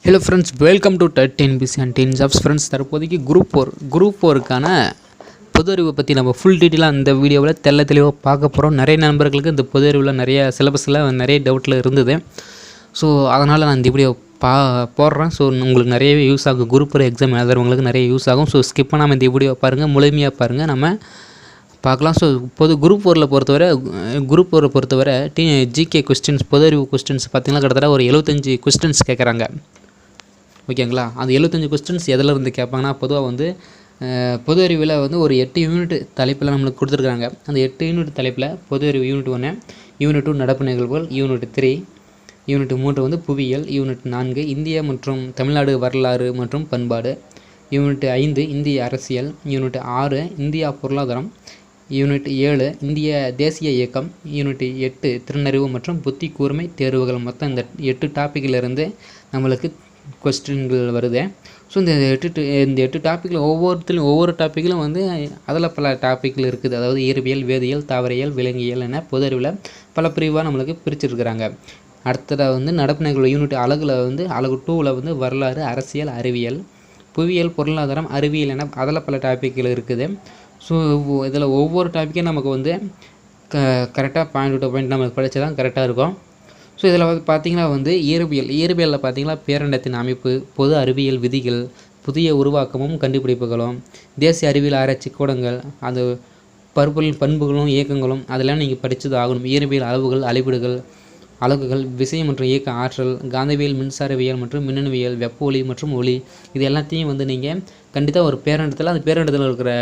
Hello friends, welcome to TNPC and TN jobs. Friends, தற்போதைக்கு group ஃபோருக்கான பொது அறிவை பற்றி நம்ம ஃபுல் டீட்டெயிலாக இந்த வீடியோவில் தெளிவாக பார்க்க போகிறோம். நிறைய நண்பர்களுக்கு இந்த பொது அறிவில் நிறைய சிலபஸில் நிறைய டவுட்டில் இருந்தது. ஸோ அதனால் நான் இந்த வீடியோ போடுறேன். ஸோ உங்களுக்கு நிறையவே யூஸ் ஆகும். குரூப் ஃபோர் எக்ஸாம் எழுதுறவங்களுக்கு நிறைய யூஸ் ஆகும். ஸோ ஸ்கிப் பண்ணாமல் இந்த வீடியோ பாருங்கள், முழுமையாக பாருங்கள், நம்ம பார்க்கலாம். ஸோ குரூப் ஃபோரை பொறுத்தவரை ஜிகே கொஸ்டின்ஸ், பொது அறிவு கொஸ்டின்ஸ் பார்த்திங்கன்னா கிட்டத்தட்ட ஒரு 75 கொஸ்டின்ஸ் கேட்குறாங்க. ஓகேங்களா? அந்த 75 கொஸ்டின்ஸ் எதில் இருந்து கேட்பாங்கன்னா, பொதுவாக பொது அறிவில் ஒரு 8 யூனிட் தலைப்பில் நம்மளுக்கு கொடுத்துருக்காங்க. அந்த 8 யூனிட் தலைப்பில் பொது அறிவு யூனிட் 1, யூனிட் 2 நடப்பு நிகழ்வுகள், யூனிட் 3, யூனிட் 3 புவியியல், யூனிட் 4 இந்தியா மற்றும் தமிழ்நாடு வரலாறு மற்றும் பண்பாடு, யூனிட் 5 இந்திய அரசியல், யூனிட் 6 இந்தியா பொருளாதாரம், யூனிட் 7 இந்திய தேசிய இயக்கம், யூனிட் 8 திறனறிவு மற்றும் புத்தி கூர்மை தேர்வுகள். மொத்தம் இந்த 8 டாப்பிக்கிலிருந்து நம்மளுக்கு கொஸ்டின்கள் வருது. ஸோ இந்த 8 டாப்பிக்கில் ஒவ்வொரு டாப்பிக்கிலும் அதில் பல டாப்பிக்கில் இருக்குது. அதாவது இயற்பியல், வேதியியல், தாவரியல், விலங்கியல் என பொது அறிவில் பல பிரிவாக நம்மளுக்கு பிரிச்சிருக்கிறாங்க. அடுத்ததாக நடப்பு நிகழ்வு யூனிட் அலகு 2ல் வரலாறு, அரசியல், அறிவியல், புவியியல், பொருளாதாரம், அறிவியல் என அதில் பல டாப்பிக்கில் இருக்குது. ஸோ இதில் ஒவ்வொரு டாப்பிக்கும் நமக்கு கரெக்டாக பாயிண்ட் டு பாயிண்ட் நம்ம படித்தா தான் கரெக்டாக இருக்கும். ஸோ இதில் பார்த்திங்கன்னா இயற்பியலில் பார்த்திங்கன்னா பேரண்டத்தின் அமைப்பு, பொது அறிவியல் விதிகள், புதிய உருவாக்கமும் கண்டுபிடிப்புகளும், தேசிய அறிவியல் ஆராய்ச்சி கூடங்கள், அது பண்புகளும் இயக்கங்களும் அதெல்லாம் நீங்கள் படித்தது ஆகணும். இயற்பியல் அளவுகள், அலகுகள், விசை மற்றும் இயக்க ஆற்றல், காந்தவியல், மின்சாரவியல் மற்றும் மின்னணுவியல், வெப்ப ஒளி மற்றும் ஒளி, இது எல்லாத்தையும் நீங்கள் கண்டிப்பாக ஒரு பேரண்டத்தில் அந்த பேரண்டத்தில் இருக்கிற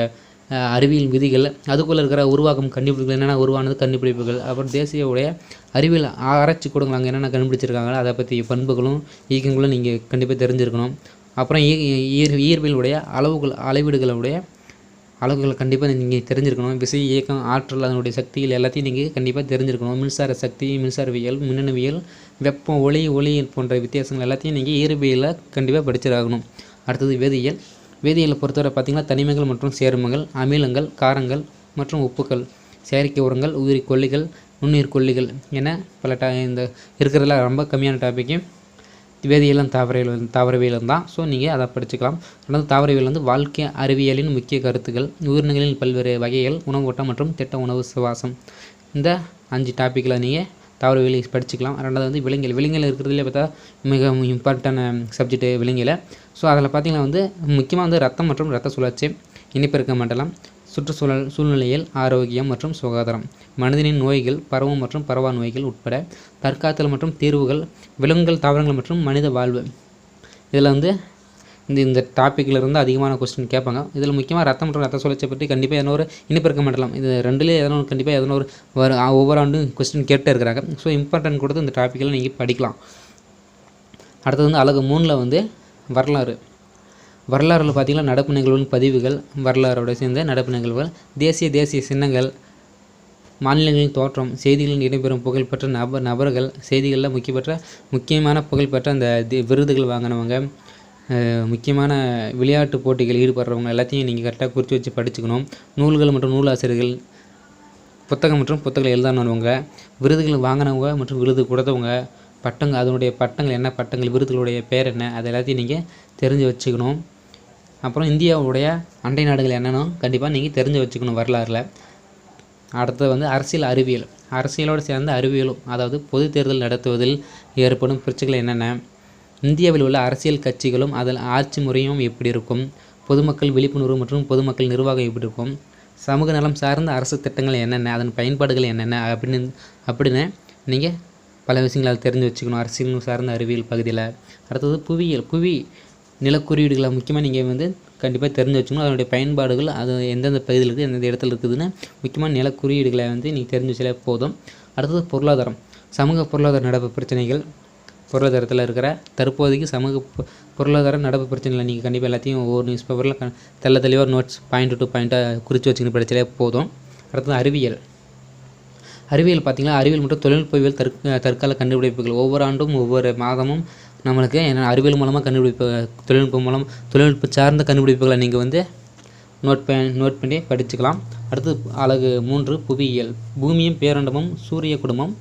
அறிவியல் விதிகள், அதுக்குள்ளே இருக்கிற உருவாக்கம் கண்டுபிடிப்புகள், என்னென்ன உருவானது கண்டுபிடிப்புகள், அப்புறம் தேசிய அறிவியல் ஆராய்ச்சி கூடங்கள் அங்கே என்னென்ன கண்டுபிடிச்சிருக்காங்களோ அதை பற்றி பண்புகளும் இயக்கங்களும் நீங்கள் கண்டிப்பாக தெரிஞ்சிருக்கணும். அப்புறம் இயற்பியலுடைய அளவுகளை கண்டிப்பாக நீங்கள் தெரிஞ்சிருக்கணும். விசை, இயக்கம், ஆற்றல், அதனுடைய சக்திகள் எல்லாத்தையும் நீங்கள் கண்டிப்பாக தெரிஞ்சிருக்கணும். மின்சார சக்தி, மின்சாரவியல், மின்னணுவியல், வெப்பம், ஒளி போன்ற வித்தியாசங்கள் எல்லாத்தையும் நீங்கள் இயற்பியலில் கண்டிப்பாக படிச்சிருக்கணும். அடுத்தது வேதியியலை பொறுத்தவரை பார்த்திங்கன்னா தனிமங்கள் மற்றும் சேர்மங்கள், அமிலங்கள், காரங்கள் மற்றும் உப்புக்கள், செயற்கை உரங்கள், உயிரி கொல்லிகள், நுண்ணுயிர் கொல்லிகள் என பல இந்த இருக்கிறதுல ரொம்ப கம்மியான டாப்பிக்கு வேதியியலும் தாவரவியலும் தான். ஸோ நீங்கள் அதை படிச்சுக்கலாம். ரெண்டாவது தாவரவியல் வாழ்க்கை அறிவியலின் முக்கிய கருத்துக்கள், உயிரினங்களின் பல்வேறு வகைகள், உணவு ஓட்டம் மற்றும் திட்ட உணவு சுவாசம், இந்த 5 டாப்பிக்கில் நீங்கள் தாவரவியலை படிச்சுக்கலாம். ரெண்டாவது விலங்கியல் இருக்கிறதுலே பார்த்தா மிக இம்பார்ட்டன்டான சப்ஜெக்ட் விலங்கியல். ஸோ அதில் பார்த்திங்கன்னா முக்கியமாக ரத்தம் மற்றும் இரத்த சுழற்சி, இனப்பெருக்க மண்டலம், சுற்றுச்சூழல், சூழ்நிலையில், ஆரோக்கியம் மற்றும் சுகாதாரம், மனிதனின் நோய்கள், பரவும் மற்றும் பரவா நோய்கள் உட்பட, தற்காத்தல் மற்றும் தீர்வுகள், விலங்குகள், தாவரங்கள் மற்றும் மனித வாழ்வு. இதில் இந்த டாப்பிக்கில் இருந்து அதிகமான கொஸ்டின் கேட்பாங்க. இதில் முக்கியமாக ரத்தம் மற்றும் ரத்த சுழற்சியை பற்றி கண்டிப்பாக எதனா ஒரு இனப்பெருக்க மண்டலம், இது ரெண்டுலேயே கண்டிப்பாக எதனா ஒரு ஒவ்வொரு ஆண்டும் கொஸ்டின் கேட்டே இருக்கிறாங்க. ஸோ இம்பார்ட்டன்ட் கொடுத்து இந்த டாப்பிக்கில் நீங்கள் படிக்கலாம். அடுத்தது அலகு 3ல் வரலாறுல பார்த்திங்கன்னா நடப்பு நிகழ்வுகளின் பதிவுகள், வரலாறோட சேர்ந்த நடப்பு நிகழ்வுகள், தேசிய சின்னங்கள், மாநிலங்களின் தோற்றம், செய்திகளின் இடம்பெறும் புகழ்பெற்ற நபர்கள், செய்திகளில் முக்கியமான புகழ்பெற்ற அந்த விருதுகள் வாங்கினவங்க, முக்கியமான விளையாட்டு போட்டிகள் ஈடுபடுறவங்க எல்லாத்தையும் நீங்கள் கரெக்டாக குறித்து வச்சு படிச்சுக்கணும். நூல்கள் மற்றும் நூலாசிரியர்கள், புத்தகம் எழுதானவங்க, விருதுகள் வாங்கினவங்க மற்றும் விருது கொடுத்தவங்க, அதனுடைய பட்டங்கள் என்ன, விருதுகளுடைய பேர் என்ன, அது எல்லாத்தையும் நீங்கள் தெரிஞ்சு வச்சுக்கணும். அப்புறம் இந்தியாவுடைய அண்டை நாடுகள் என்னென்னு கண்டிப்பாக நீங்கள் தெரிஞ்சு வச்சுக்கணும் வரலாறில். அடுத்தது அரசியலோடு சேர்ந்த அறிவியலும், அதாவது பொது தேர்தல் நடத்துவதில் ஏற்படும் பிரச்சனைகள் என்னென்ன, இந்தியாவில் உள்ள அரசியல் கட்சிகளும் அதன் ஆட்சி முறையும் எப்படி இருக்கும், பொதுமக்கள் விழிப்புணர்வு மற்றும் பொதுமக்கள் நிர்வாகம் எப்படி இருக்கும், சமூக நலம் சார்ந்த அரசு திட்டங்கள் என்னென்ன, அதன் பயன்பாடுகள் என்னென்ன அப்படின்னு நீங்கள் பல விஷயங்களை அதை தெரிஞ்சு வச்சுக்கணும் அரசியல் சார்ந்த அறிவியல் பகுதியில். அடுத்தது புவி நிலக்குறியீடுகளை முக்கியமாக நீங்கள் கண்டிப்பாக தெரிஞ்சு வச்சுக்கணும். அதனுடைய பயன்பாடுகள், அது எந்தெந்த பகுதியில் இருக்குது, எந்தெந்த இடத்துல இருக்குதுன்னு முக்கியமாக நிலக்குறியீடுகளை நீங்கள் தெரிஞ்சு வச்சாலே போதும். அடுத்தது பொருளாதாரம், சமூக பொருளாதார நடப்பு பிரச்சனைகள், பொருளாதாரத்தில் இருக்கிற தற்போதைக்கு சமூக பொருளாதார நடப்பு பிரச்சனைகளை நீங்கள் கண்டிப்பாக எல்லாத்தையும் ஒவ்வொரு நியூஸ் பேப்பரில் தெளிவாக நோட்ஸ் பாயிண்ட் டு பாயிண்ட்டாக குறித்து வச்சுக்கின்னு படித்தாலே போதும். அடுத்தது அறிவியல் பார்த்திங்கன்னா அறிவியல் மற்றும் தொழில்நுட்பவியல், தற்கால கண்டுபிடிப்புகள், ஒவ்வொரு ஆண்டும் ஒவ்வொரு மாதமும் நம்மளுக்கு அறிவியல் மூலமாக தொழில்நுட்பம் சார்ந்த கண்டுபிடிப்புகளை நீங்கள் நோட் பண்ணி படிச்சுக்கலாம். அடுத்து அலகு 3 புவியியல், பூமியும் பேரண்டமும், சூரிய குடும்பம்,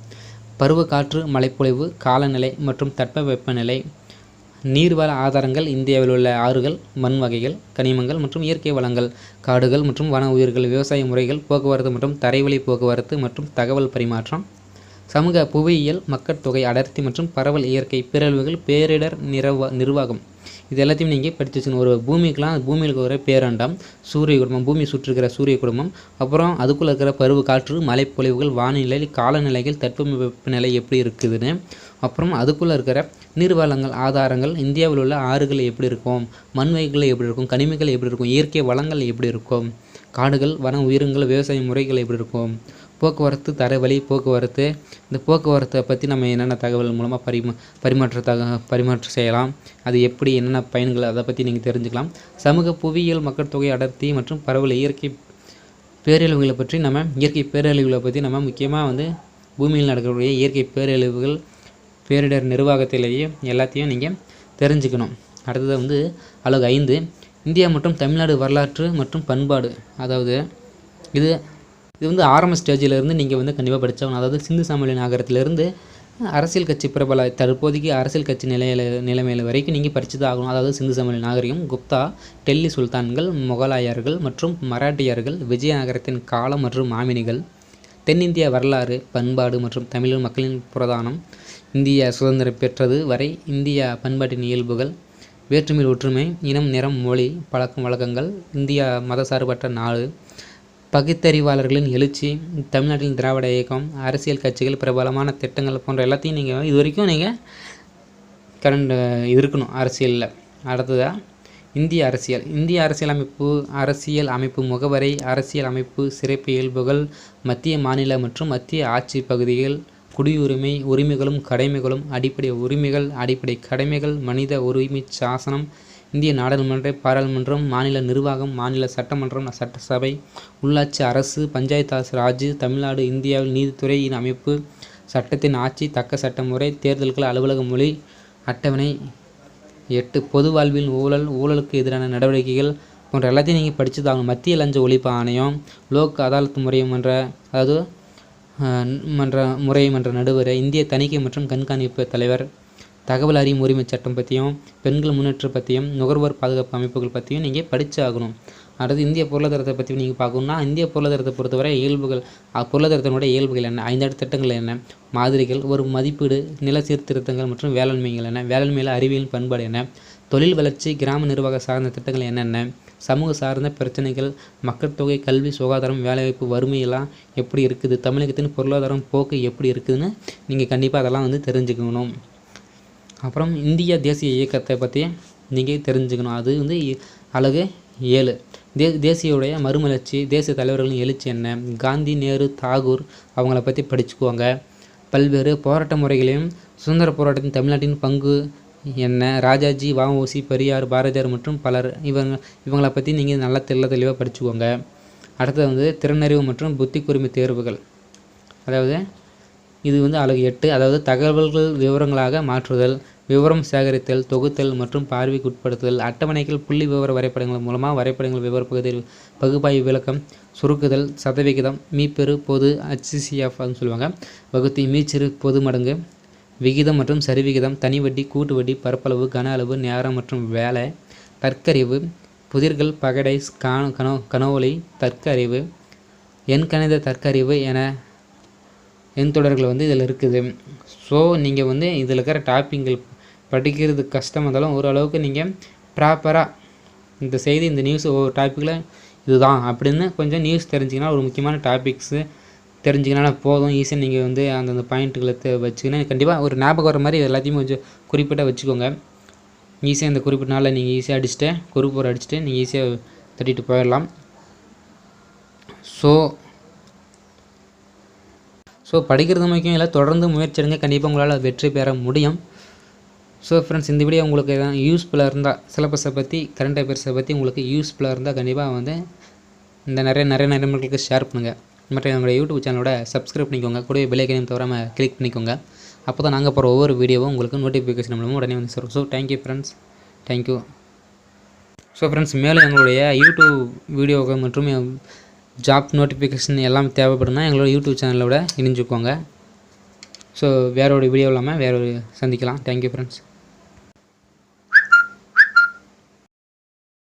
பருவ காற்று, மழைப்பொழிவு, காலநிலை மற்றும் தட்பவெப்பநிலை, நீர்வள ஆதாரங்கள் இந்தியாவில் உள்ள ஆறுகள், மண் வகைகள், கனிமங்கள் மற்றும் இயற்கை வளங்கள், காடுகள் மற்றும் வன உயிர்கள், விவசாய முறைகள், போக்குவரத்து மற்றும் தரைவழி போக்குவரத்து மற்றும் தகவல் பரிமாற்றம், சமூக புவியியல், மக்கட்தொகை அடர்த்தி மற்றும் பரவல், இயற்கை பேரழிவுகள், பேரிடர் நிர்வாகம். இது எல்லாத்தையும் நீங்கள் படித்து வச்சுக்கணும். ஒரு பூமிக்கெலாம் பூமியில் இருக்கிற பேரண்டம், சூரிய குடும்பம், பூமி சுற்றிருக்கிற சூரிய குடும்பம், அப்புறம் அதுக்குள்ளே இருக்கிற பருவ காற்று, மழைப்பொழிவுகள், வானிலை, காலநிலைகள், தட்பவெப்பநிலை எப்படி இருக்குதுன்னு, அப்புறம் அதுக்குள்ளே இருக்கிற நீர்வளங்கள் ஆதாரங்கள், இந்தியாவில் உள்ள ஆறுகள் எப்படி இருக்கும், மண் வகைகள் எப்படி இருக்கும், கனிமங்கள் எப்படி இருக்கும், இயற்கை வளங்கள் எப்படி இருக்கும், காடுகள், வன உயிரினங்கள், விவசாய முறைகள் எப்படி இருக்கும், போக்குவரத்து, தரைவழி போக்குவரத்து. இந்த போக்குவரத்தை பற்றி நம்ம என்னென்ன தகவல் மூலமாக பரிமாற்றம் செய்யலாம், அது எப்படி என்னென்ன பயன்கள், அதை பற்றி நீங்கள் தெரிஞ்சுக்கலாம். சமூக புவியியல், மக்கட்தொகை அடர்த்தி மற்றும் பரவல், இயற்கை பேரழிவுகளை பற்றி நம்ம முக்கியமாக பூமியில் நடக்கக்கூடிய இயற்கை பேரழிவுகள், பேரிடர் நிர்வாகத்திலேயே எல்லாத்தையும் நீங்கள் தெரிஞ்சுக்கணும். அடுத்தது அலகு 5 இந்தியா மற்றும் தமிழ்நாடு வரலாற்று மற்றும் பண்பாடு. அதாவது இது ஆரம்ப ஸ்டேஜிலேருந்து நீங்கள் கண்டிப்பாக படித்தாகணும். அதாவது சிந்து சமவெளி நாகரத்திலேருந்து அரசியல் கட்சி பிரபல தற்போதைக்கு அரசியல் கட்சி நிலைமையில் வரைக்கும் நீங்கள் படித்து தான் ஆகணும். அதாவது சிந்து சமவெளி நாகரிகம், குப்தா, டெல்லி சுல்தான்கள், முகலாயர்கள் மற்றும் மராட்டியர்கள், விஜயநகரத்தின் காலம் மற்றும் மாமினிகள், தென்னிந்திய வரலாறு, பண்பாடு மற்றும் தமிழ் மக்களின் புரதானம், இந்தியா சுதந்திரம் பெற்றது வரை இந்திய பண்பாட்டின் இயல்புகள், வேற்றுமையில் ஒற்றுமை, இனம், நிறம், மொழி, பழக்கம் வழக்கங்கள், இந்தியா மதசார்பற்ற நாடு, பகுத்தறிவாளர்களின் எழுச்சி, தமிழ்நாட்டில் திராவிட இயக்கம், அரசியல் கட்சிகள், பிரபலமான திட்டங்கள் போன்ற எல்லாத்தையும் நீங்கள் இது வரைக்கும் நீங்கள் இருக்கணும் அரசியலில். அடுத்ததாக இந்திய அரசியல் அமைப்பு முகவரை, அரசியல் அமைப்பு சிறப்பு இயல்புகள், மத்திய மாநில மற்றும் மத்திய ஆட்சி பகுதிகள், குடியுரிமை, உரிமைகளும் கடமைகளும், அடிப்படை உரிமைகள், அடிப்படை கடமைகள், மனித உரிமை சாசனம், இந்திய நாடாளுமன்ற, பாராளுமன்றம், மாநில நிர்வாகம், மாநில சட்டமன்றம், சட்டசபை, உள்ளாட்சி அரசு, பஞ்சாயத்து ராஜ், தமிழ்நாடு, இந்தியாவில் நீதித்துறையின் அமைப்பு, சட்டத்தின் ஆட்சி, தக்க சட்டமுறை, தேர்தல்கள், அலுவலக மொழி, அட்டவணை 8 பொது வாழ்வில் ஊழலுக்கு எதிரான நடவடிக்கைகள் போன்ற எல்லாத்தையும் நீங்கள் படிச்சுதாகணும். மத்திய லஞ்ச ஒழிப்பு ஆணையம், லோக் அதாலத் முறைமன்ற நடுவர், இந்திய தணிக்கை மற்றும் கண்காணிப்பு தலைவர், தகவல் அறியும் உரிமை சட்டம் பற்றியும், பெண்கள் முன்னேற்றம் பற்றியும், நுகர்வோர் பாதுகாப்பு அமைப்புகள் பற்றியும் நீங்கள் படித்தாகணும். அடுத்து இந்திய பொருளாதாரத்தை பற்றி நீங்கள் பார்க்கணுன்னா, இந்திய பொருளாதாரத்தை பொறுத்தவரை பொருளாதாரத்தினுடைய இயல்புகள் என்ன, 5 திட்டங்கள் என்ன, மாதிரிகள், ஒரு மதிப்பீடு, நில சீர்திருத்தங்கள் மற்றும் வேளாண்மைகள் என்ன, வேளாண்மையில் அறிவியல் பண்பாடு என்ன, தொழில் வளர்ச்சி, கிராம நிர்வாக சார்ந்த திட்டங்கள் என்னென்ன, சமூக சார்ந்த பிரச்சனைகள், மக்கட்தொகை, கல்வி, சுகாதாரம், வேலைவாய்ப்பு, வறுமையெல்லாம் எப்படி இருக்குது, தமிழகத்தின் பொருளாதாரம் போக்கு எப்படி இருக்குதுன்னு நீங்கள் கண்டிப்பாக அதெல்லாம் தெரிஞ்சுக்கணும். அப்புறம் இந்திய தேசிய இயக்கத்தை பற்றி நீங்கள் தெரிஞ்சுக்கணும். அது அலகு 7 தேசியோடைய மறுமலர்ச்சி, தேசிய தலைவர்களின் எழுச்சி என்ன, காந்தி, நேரு, தாகூர் அவங்கள பற்றி படிச்சுக்குவாங்க. பல்வேறு போராட்ட முறைகளையும் சுதந்திர போராட்டத்தின் தமிழ்நாட்டின் பங்கு என்ன, ராஜாஜி, வ.உ.சி., பெரியார், பாரதியார் மற்றும் பலர் இவங்களை பற்றி நீங்கள் நல்லா தெளிவாக படிச்சுக்கோங்க. அடுத்தது திறனறிவு மற்றும் புத்தி கூர்மை தேர்வுகள். அதாவது இது அலகு 8. அதாவது தகவல்கள் விவரங்களாக மாற்றுதல், விவரம் சேகரித்தல், தொகுத்தல் மற்றும் பார்வைக்கு உட்படுத்துதல், அட்டவணைகள், புள்ளி விவர வரைபடங்கள் மூலமாக வரைபடங்கள் விவர பகுப்பாய்வு விளக்கம், சுருக்குதல், சதவிகிதம், மீப்பெரு, பொது, HCF சொல்லுவாங்க, வகுத்தி, மீச்சிறு, பொது மடங்கு, விகிதம் மற்றும் சரிவிகிதம், தனி வட்டி, கூட்டு வட்டி, பரப்பளவு, கன அளவு, நேரம் மற்றும் வேலை, தற்கறிவு, புதிர்கள், பகடை, கனோலி, தற்கறிவு, எண்கணித தற்கறிவு என எண்தொடர்கள் இதில் இருக்குது. ஸோ நீங்கள் இதில் இருக்கிற டாப்பிங்கள் படிக்கிறது கஷ்டமாக இருந்தாலும் ஓரளவுக்கு நீங்கள் ப்ராப்பராக இந்த செய்தி, இந்த நியூஸ் ஒவ்வொரு டாப்பிக்கில் இதுதான் அப்படின்னு கொஞ்சம் நியூஸ் தெரிஞ்சிங்கன்னா, ஒரு முக்கியமான டாபிக்ஸு தெரிஞ்சிங்கன்னா போதும். ஈஸியாக நீங்கள் அந்தந்த பாயிண்ட்டுகளை வச்சுக்கினா கண்டிப்பாக ஒரு ஞாபகம் வர மாதிரி எல்லாத்தையுமே கொஞ்சம் குறிப்பிட்ட வச்சுக்கோங்க. ஈஸியாக இந்த குறிப்பிட்ட நாளில் நீங்கள் ஈஸியாக அடிச்சுட்டு குரூப் 4 அடிச்சுட்டு நீங்கள் ஈஸியாக தட்டிட்டு போயிடலாம். ஸோ படிக்கிறது முக்கியம் இல்லை, தொடர்ந்து முயற்சி எடுங்க, கண்டிப்பாக உங்களால் வெற்றி பெற முடியும். ஸோ ஃப்ரெண்ட்ஸ், இந்த வீடியோ உங்களுக்கு எதாவது யூஸ்ஃபுல்லாக இருந்தால், சிலபஸை பற்றி, கரண்ட் அஃபேர்ஸை பற்றி உங்களுக்கு யூஸ்ஃபுல்லாக இருந்தால் கண்டிப்பாக இந்த நிறைய நண்பர்களுக்கு ஷேர் பண்ணுங்கள். மற்றும் என்னோடய யூடியூப் சேனலோட சப்ஸ்கிரைப் பண்ணிக்கோங்க, கூடவே பெல் ஐக்கனையும் தவறாமல் கிளிக் பண்ணிக்கோங்க. அப்போ தான் நாங்கள் போகிற ஒவ்வொரு வீடியோவும் உங்களுக்கு நோட்டிஃபிகேஷன் மூலமாக உடனே சேரும். So thank you friends, thank you. So friends, மேலும் எங்களுடைய யூடியூப் வீடியோக்கள் மற்றும் ஜாப் நோட்டிஃபிகேஷன் எல்லாம் தேவைப்படுனா எங்களோட யூடியூப் சேனலோட இணைஞ்சுக்கோங்க. ஸோ வேற ஒரு வீடியோ இல்லாமல் வேற ஒரு சந்திக்கலாம். Thank you friends.